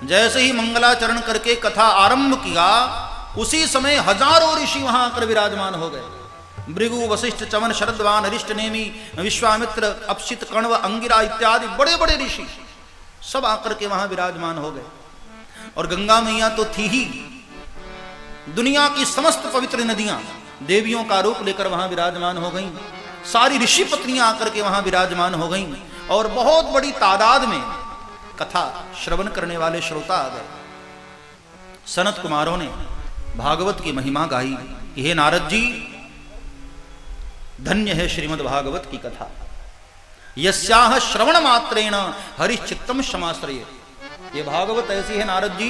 जैसे ही मंगलाचरण करके कथा आरंभ किया, उसी समय हजारों ऋषि वहां आकर विराजमान हो गए। भृगु, वशिष्ठ, चवन, शरद्वान, अरिष्ट नेमि, विश्वामित्र, अपसित, कण्व, अंगिरा इत्यादि बड़े बड़े ऋषि सब आकर के वहां विराजमान हो गए। और गंगा मैया तो थी ही, दुनिया की समस्त पवित्र नदियां देवियों का रूप लेकर वहां विराजमान हो गईं। सारी ऋषि पत्नियां आकर के वहां विराजमान हो गईं और बहुत बड़ी तादाद में कथा श्रवण करने वाले श्रोता आ गए। सनत कुमारों ने भागवत की महिमा गाई कि हे नारद जी, धन्य है श्रीमद् भागवत की कथा। यस्याह श्रवण मात्रेण हरिश्चित्तम क्षमाश्रये। ये भागवत ऐसी है नारद जी,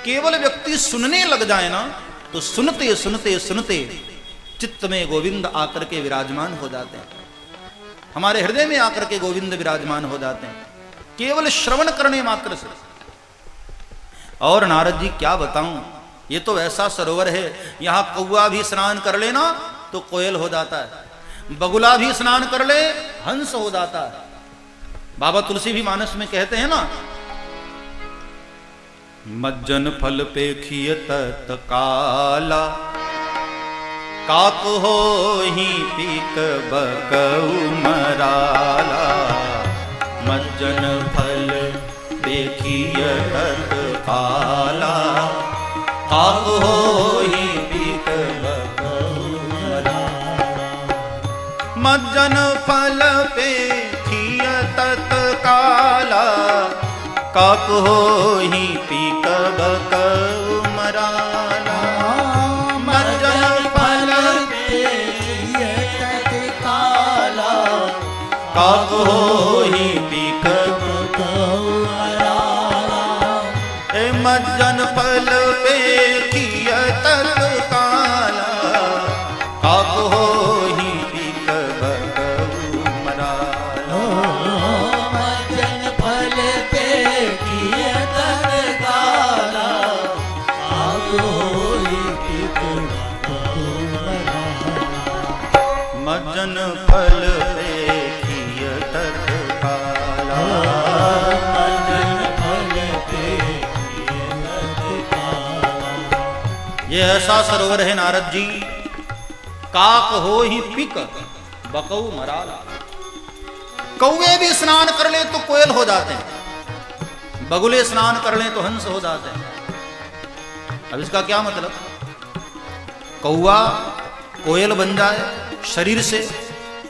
केवल व्यक्ति सुनने लग जाए ना तो सुनते सुनते सुनते चित्त में गोविंद आकर के विराजमान हो जाते हैं, हमारे हृदय में आकर के गोविंद विराजमान हो जाते हैं, केवल श्रवण करने मात्र से। और नारद जी क्या बताऊं, ये तो ऐसा सरोवर है, यहां कौवा भी स्नान कर लेना तो कोयल हो जाता है, बगुला भी स्नान कर ले हंस हो जाता है। बाबा तुलसी भी मानस में कहते हैं ना, मज्जन फल पेखिय तत्काला, काक हो ही पीक बकऊ मराला। मज्जन फल पेखिय तत्काला, काक हो ही पीक बकऊ मराला। मज्जन फल पेखिय तत्काला, काक हो ही पीक बकऊ मराला। मज्जन फल पेखिय तत्काला, काक हो ही पीक बकऊ मराला। मज्जन फल पेखिय तत्काला, काक हो ही पीक बकऊ मराला। मज्जन फल पेखिय तत्काला, काक हो ही पीक बकऊ मराला। मज्जन फल पेखिय तत्काला, मज्जन फल पेखिय तत्काला। ये ऐसा सरोवर है नारद जी, काक हो ही पिक बकऊ मराला। कौवे भी स्नान कर ले तो कोयल हो जाते हैं, बगुले स्नान कर ले तो हंस हो जाते हैं। अब इसका क्या मतलब, कौवा कोयल बन जाए शरीर से,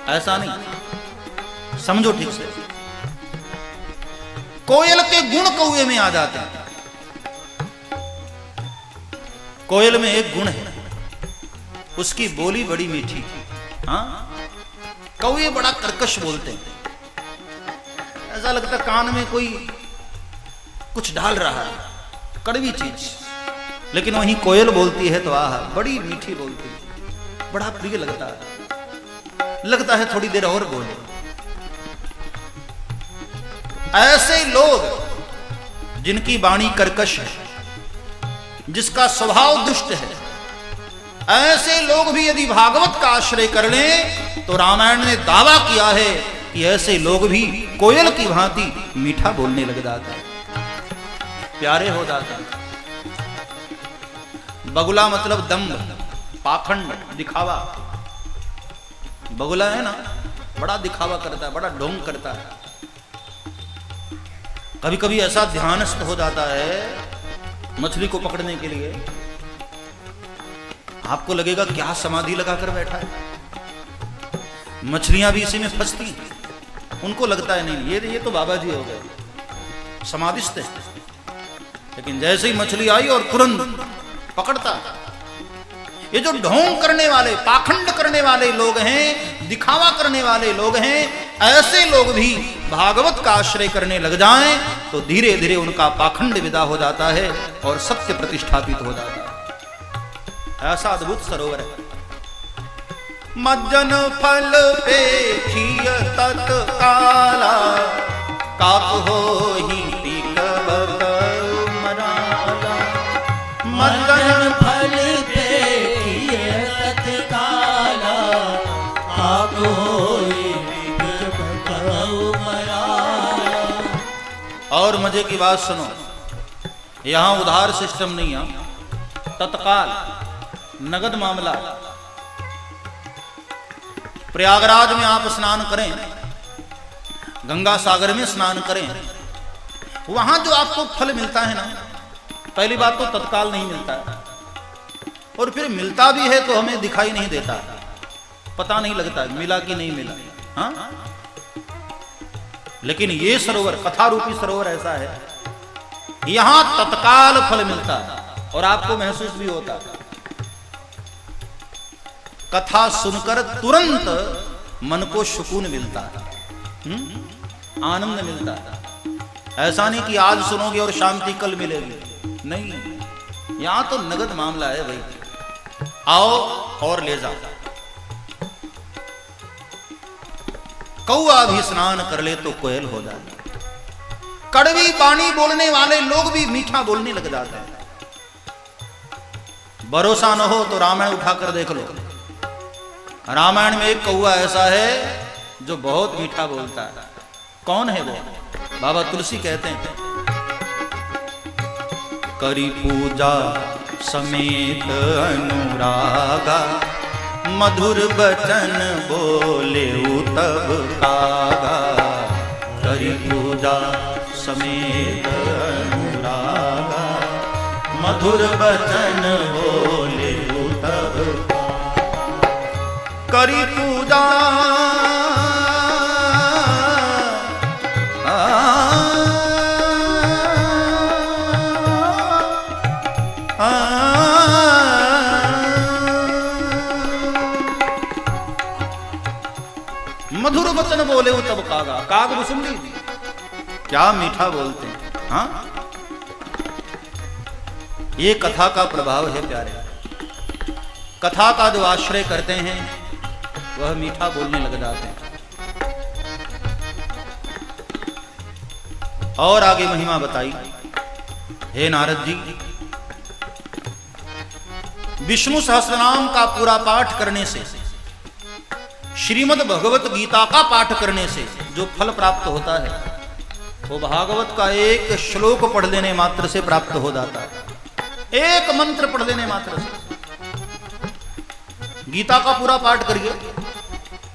ऐसा नहीं, समझो ठीक से। कोयल के गुण कौवे में आ जाते हैं। कोयल में एक गुण है, उसकी बोली बड़ी मीठी। हाँ, कौवे बड़ा कर्कश बोलते हैं, ऐसा लगता कान में कोई कुछ डाल रहा है, कड़वी चीज। लेकिन वहीं कोयल बोलती है तो आह, बड़ी मीठी बोलती है, बड़ा प्रिय लगता है, लगता है थोड़ी देर और बोले। ऐसे लोग जिनकी वाणी कर्कश है, जिसका स्वभाव दुष्ट है, ऐसे लोग भी यदि भागवत का आश्रय कर लें तो रामायण ने दावा किया है कि ऐसे लोग भी कोयल की भांति मीठा बोलने लग जाते हैं, प्यारे हो जाते हैं। बगुला मतलब दंभ, पाखंड, दिखावा। बगुला है ना, बड़ा दिखावा करता है, बड़ा ढोंग करता है। कभी कभी ऐसा ध्यानस्थ हो जाता है मछली को पकड़ने के लिए, आपको लगेगा क्या समाधि लगाकर बैठा है। मछलियां भी इसी में फंसती हैं, उनको लगता है नहीं ये तो बाबा जी हो गए, समाधिस्थ है। लेकिन जैसे ही मछली आई और तुरंत पकड़ता। ये जो ढोंग करने वाले, पाखंड करने वाले लोग हैं, दिखावा करने वाले लोग हैं, ऐसे लोग भी भागवत का आश्रय करने लग जाएं तो धीरे धीरे उनका पाखंड विदा हो जाता है और सत्य प्रतिष्ठापित हो जाता है। ऐसा अद्भुत सरोवर है। मज्जन फल पेखिय तत्काला, काक हो ही पीक बकऊ मराला। मज्जन फल पेखिय तत्काला, काक हो ही पीक बकऊ मराला। और मजे की बात सुनो, यहां उधार सिस्टम नहीं है, तत्काल नगद मामला। प्रयागराज में आप स्नान करें, गंगा सागर में स्नान करें, वहां जो आपको फल मिलता है ना, पहली बात तो तत्काल नहीं मिलता है, और फिर मिलता भी है तो हमें दिखाई नहीं देता, पता नहीं लगता मिला कि नहीं मिला। हाँ, लेकिन ये सरोवर, कथा रूपी सरोवर ऐसा है, यहां तत्काल फल मिलता है और आपको महसूस भी होता है। कथा सुनकर तुरंत मन को सुकून मिलता है, आनंद मिलता है। ऐसा नहीं कि आज सुनोगे और शांति कल मिलेगी, नहीं, यहां तो नगद मामला है भाई, आओ और ले जाओ। कौआ भी स्नान कर ले तो कोयल हो जाए। कड़वी वाणी बोलने वाले लोग भी मीठा बोलने लग जाते हैं। भरोसा न हो तो रामायण उठाकर देख लो, रामायण में एक कौआ ऐसा है जो बहुत मीठा बोलता है। कौन है वो? बाबा तुलसी कहते हैं, करी पूजा समेत अनुरागा, मधुर बचन बोले तब कागा। करी पूजा समेत अनुरागा, मधुर बचन बोले तब। करी पूजा मधुर वचन बोले वो तब कागा। काग मुसुंडी क्या मीठा बोलते हैं। हाँ, ये कथा का प्रभाव है प्यारे। कथा का जो आश्रय करते हैं वह मीठा बोलने लग जाते हैं। और आगे महिमा बताई, हे नारद जी, विष्णु सहस्रनाम का पूरा पाठ करने से, श्रीमद् भगवत गीता का पाठ करने से जो फल प्राप्त होता है वो भागवत का एक श्लोक पढ़ लेने मात्र से प्राप्त हो जाता है। एक मंत्र पढ़ लेने मात्र से। गीता का पूरा पाठ करिए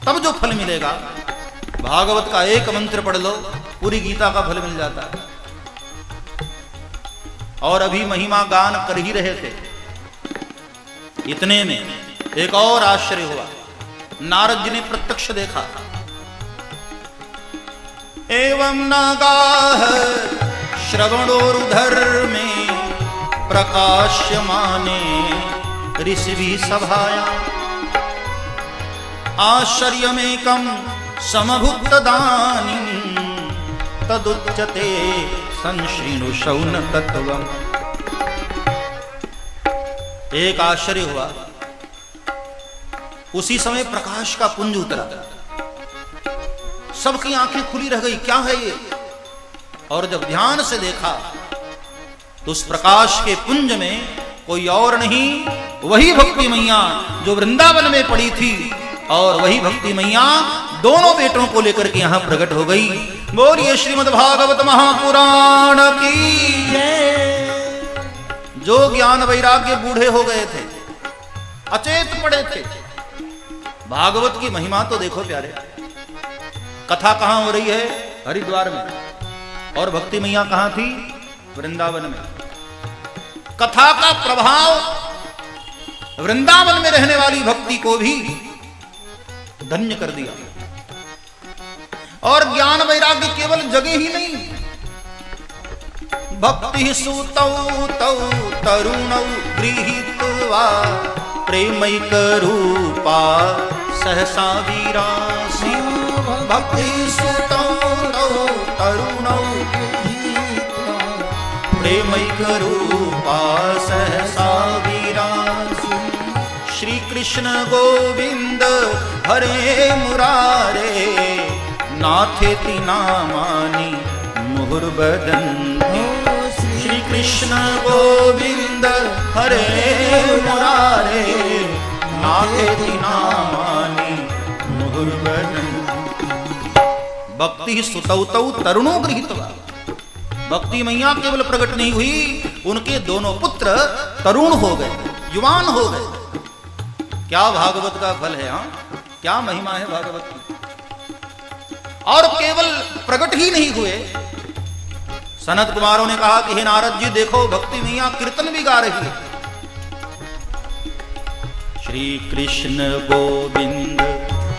तब जो फल मिलेगा, भागवत का एक मंत्र पढ़ लो पूरी गीता का फल मिल जाता है। और अभी महिमा गान कर ही रहे थे, इतने में एक और आश्चर्य हुआ। नारद जी ने प्रत्यक्ष देखा। एवं नागाह श्रवणोरुधर में प्रकाश्यमाने ऋषि सभाया, आश्चर्यमेकं समभुक्तदानीं तदुच्यते संश्रीणु शौनकत्वम्। एक आश्चर्य हुआ। उसी समय प्रकाश का पुंज उतरा, सबकी आंखें खुली रह गई, क्या है ये? और जब ध्यान से देखा तो उस प्रकाश के पुंज में कोई और नहीं, वही भक्ति मैया जो वृंदावन में पड़ी थी, और वही भक्ति मैया दोनों बेटों को लेकर के यहां प्रकट हो गई। बोलिए श्रीमद् भागवत महापुराण की जय। जो ज्ञान वैराग्य बूढ़े हो गए थे, अचेत पड़े थे, भागवत की महिमा तो देखो प्यारे। कथा कहां हो रही है? हरिद्वार में, और भक्ति मैया कहां थी? वृंदावन में। कथा का प्रभाव वृंदावन में रहने वाली भक्ति को भी धन्य कर दिया। और ज्ञान वैराग्य केवल जगे ही नहीं, भक्ति सुतौ तौ तरुणौ गृहीत्वा प्रेमैक रूपा सहसा वीरासी। भक्ति सुतौ तौ तरुणौ प्रेमैक रूपा सहसा वीरासी। श्री कृष्ण गोविंद हरे मुरारे, नाथेति नामानि मुहुर्भजन्ति। श्री कृष्ण गोविंद हरे मुरारे, नाथेति नामानि मुहुर्भजन्ति। भक्ति सुतौ तौ तरुणो गृहीत्वा। भक्ति मैया केवल प्रकट नहीं हुई, उनके दोनों पुत्र तरुण हो गए, युवान हो गए। क्या भागवत का फल है, हाँ, क्या महिमा है भागवत की। और केवल प्रकट ही नहीं हुए, सनत कुमारों ने कहा कि हे नारद जी देखो, भक्ति मैया कीर्तन भी गा रही है। श्री कृष्ण गोविंद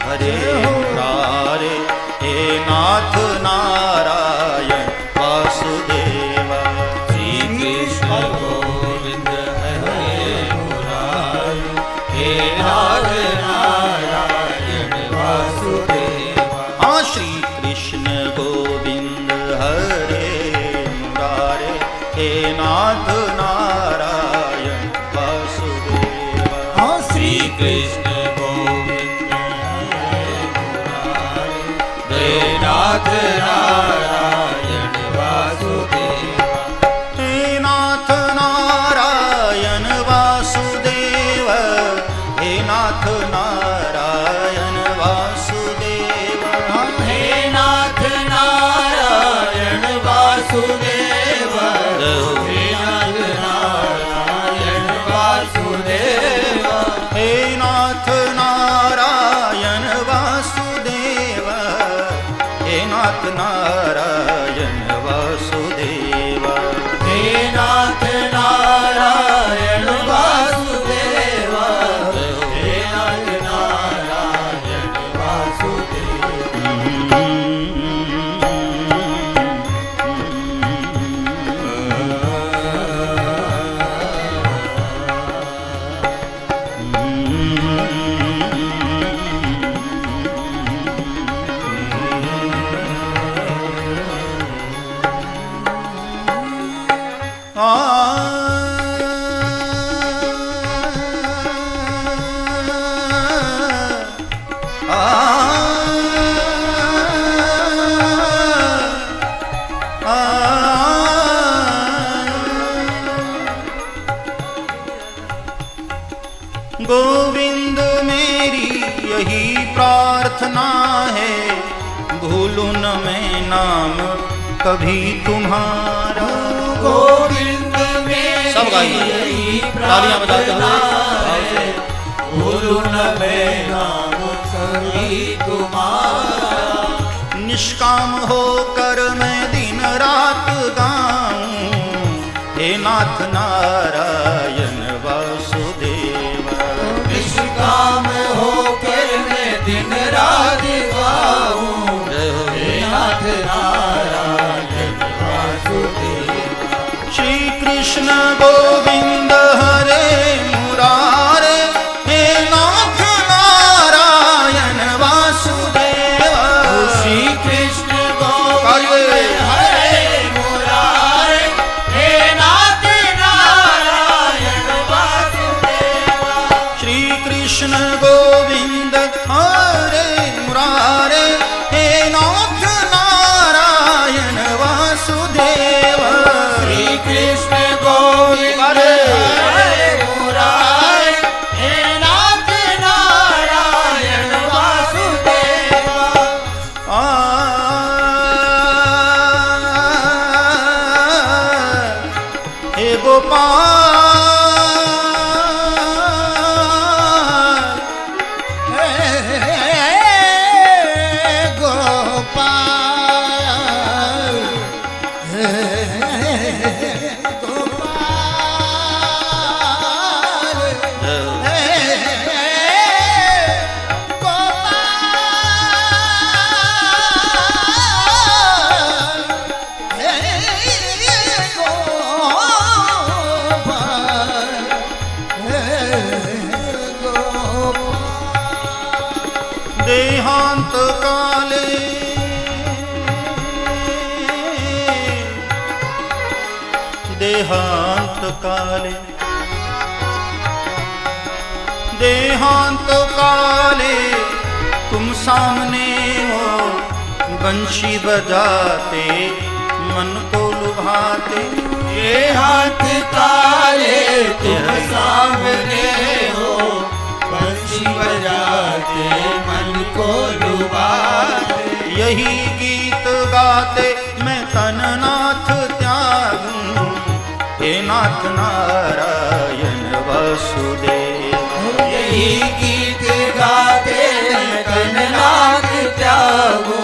हरे मुरारे, हे नाथ नारायण वासुदेव। श्री कृष्ण गोविंद हरे मुरारे, हे नाथ नारायण वासुदेव। हाँ, श्री कृष्ण गोविंद हरे मुरारे, हे नाथ नारायण वासुदेव। हाँ, श्री कृष्ण गोविंद हरे मुरारे, हे नाथ नारायण वासुदेव। हे नाथ नारायण वासुदेव, हे नाथ नारायण वासुदेव। हे नाथ नारायण वासुदेव, हे नाथ नारायण वासुदेव। हे नाथ नारायण वासुदेव, हे नाथ नारायण वासुदेव। हे नाथ नारायण वासुदेव, हे नाथ नारायण वासुदेव। गोविंद मेरी यही प्रार्थना है, भूलूं न मैं नाम कभी तुम्हारा। गोविंद मेरी सब गाइए, यही तालियां बजाते प्रार्थना हुए। है, भूलूं न मैं नाम कभी तुम्हारा। निष्काम होकर मैं दिन रात गाऊं, हे नाथ नारायण वासुदेव। निष्काम होकर मैं दिन रात गाऊं, हे नाथ नारायण वासुदेव। श्री कृष्ण गोविंद हरे मुरारे, हे नाथ नारायण वासुदेव। श्री कृष्ण गोविंद हरे मुरारे, हे नाथ नारायण वासुदेव। श्री कृष्ण गोविंद हरे मुरारे, हे नाथ नारायण वासुदेव। श्री कृष्ण गोविंद हरे मुरारे, हे नाथ नारायण वासुदेव। हे गोपाल, हे गोपाल, हे गोपाल, हे गोपाल, हे गोपाल। देहांत काले देहांत काले देहांत काले तुम सामने हो, बंशी बजाते मन को लुभाते। ये हाथ काले तुम सामने हो, बंशी बजाते मन को लुभाते। यही गीत गाते मैं तन नाथ त्यागूं, हे हे नाथ नारायण वासुदेव। यही गीत गाते कननाथ त्यागो,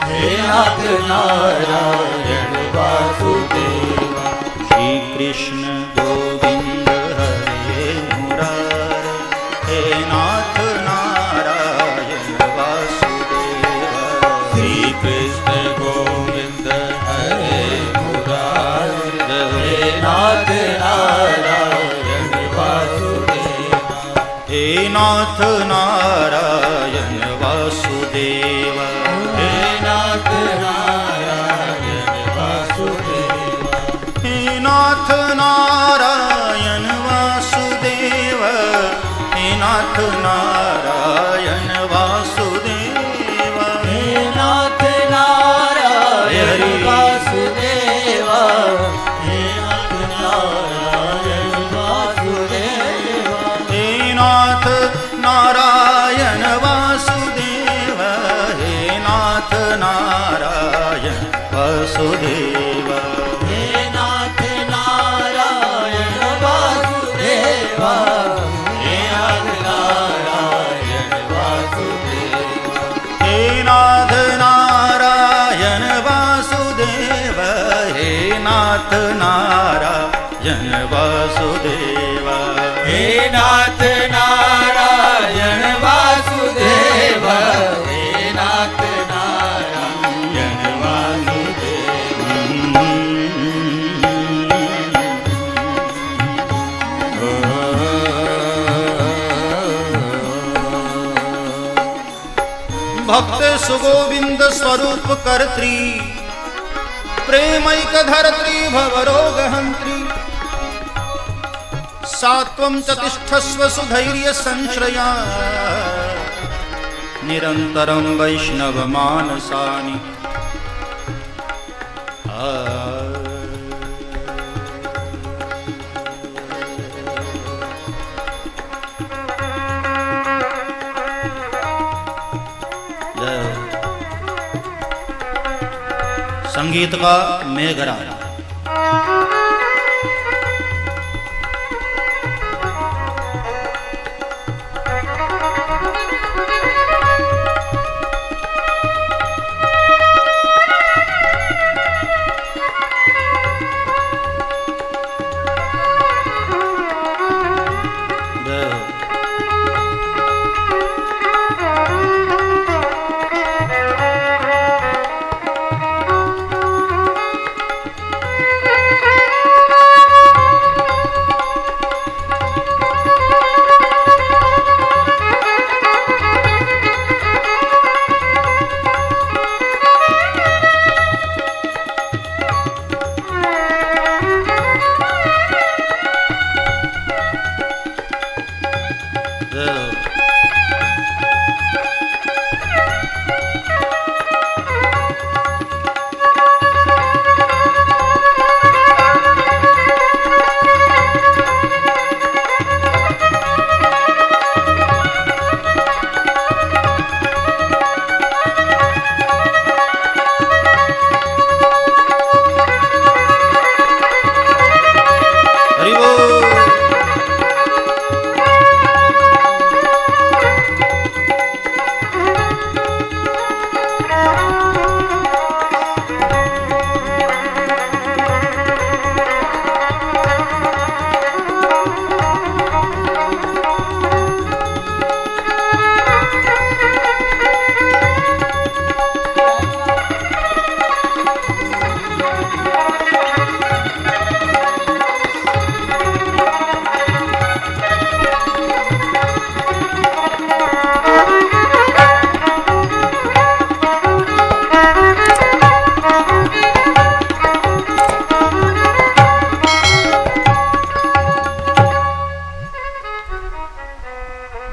हे नाथ नारायण वासुदेवा। श्री कृष्ण गोविंद हरे मुरारे, हे नाथ नारायण वासुदेवा। श्री कृष्ण गोविंद हरे मुरारे, हे नाथ नारायण वासुदेवा। हे नाथ नारायण वासुदेवा। हे नाथ नारायण वासुदेवा। हे नाथ नारायण वासुदेवा। हे नाथ नारायण वासुदेवा। हे नाथ नारायण वासुदेवा। हे नाथ नारायण वासुदेवा। हे नाथ नारायण वासुदेवा। हे नाथ नारायण वासुदेवा। हे नाथ नारायण वासुदेवा। हे नाथ नारायण वासुदेवा। हे नाथ नारायण वासुदेवा। हे नाथ नारायण वासुदेवा। हे नाथ नारायण वासुदेवा। हे नाथ नारायण वासुदेवा। भक्त सुगोविंद स्वरूप कर्त्री, प्रेमैक धर्त्री भवरोग हंत्री। सात्वं च तिष्ठस्व सुधैर्य संश्रया, निरन्तरं वैष्णव मानसानि। संगीत का मेघराज।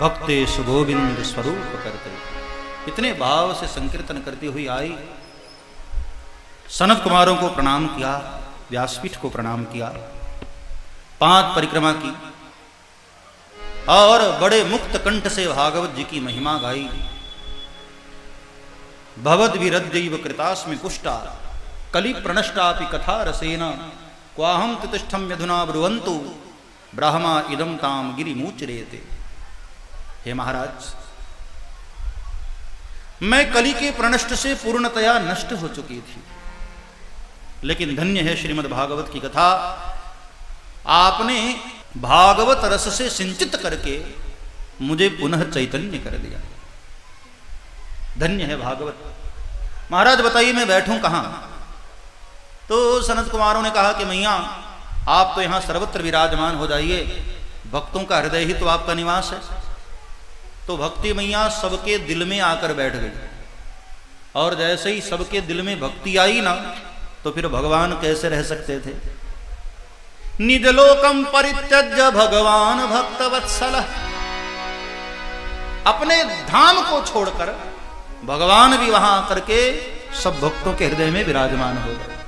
भक्ते सुगोविंद स्वरूप करते, इतने भाव से संकीर्तन करती हुई आई। सनत कुमारों को प्रणाम किया, व्यासपीठ को प्रणाम किया, 5 परिक्रमा की और बड़े मुक्त कंठ से भागवत जी की महिमा गाई। भवद विरद्यैव कृतास्मि पुष्टा कलि प्रणष्टापि कथा रसेन क्वाहम तितिष्ठम यधुना ब्रुवंतु ब्राह्मा इदम ताम गिरिमुच्यते। हे महाराज, मैं कली के प्रणष्ट से पूर्णतया नष्ट हो चुकी थी, लेकिन धन्य है श्रीमद् भागवत की कथा, आपने भागवत रस से सिंचित करके मुझे पुनः चैतन्य कर दिया। धन्य है भागवत। महाराज बताइए मैं बैठूं कहां? तो सनत कुमारों ने कहा कि मैया आप तो यहां सर्वत्र विराजमान हो जाइए, भक्तों का हृदय ही तो आपका निवास है। तो भक्ति मैया सबके दिल में आकर बैठ गई, और जैसे ही सबके दिल में भक्ति आई ना, तो फिर भगवान कैसे रह सकते थे। निज लोकम परित्यज्य भगवान भक्त वत्सल, अपने धाम को छोड़कर भगवान भी वहां आकर के सब भक्तों के हृदय में विराजमान हो गए।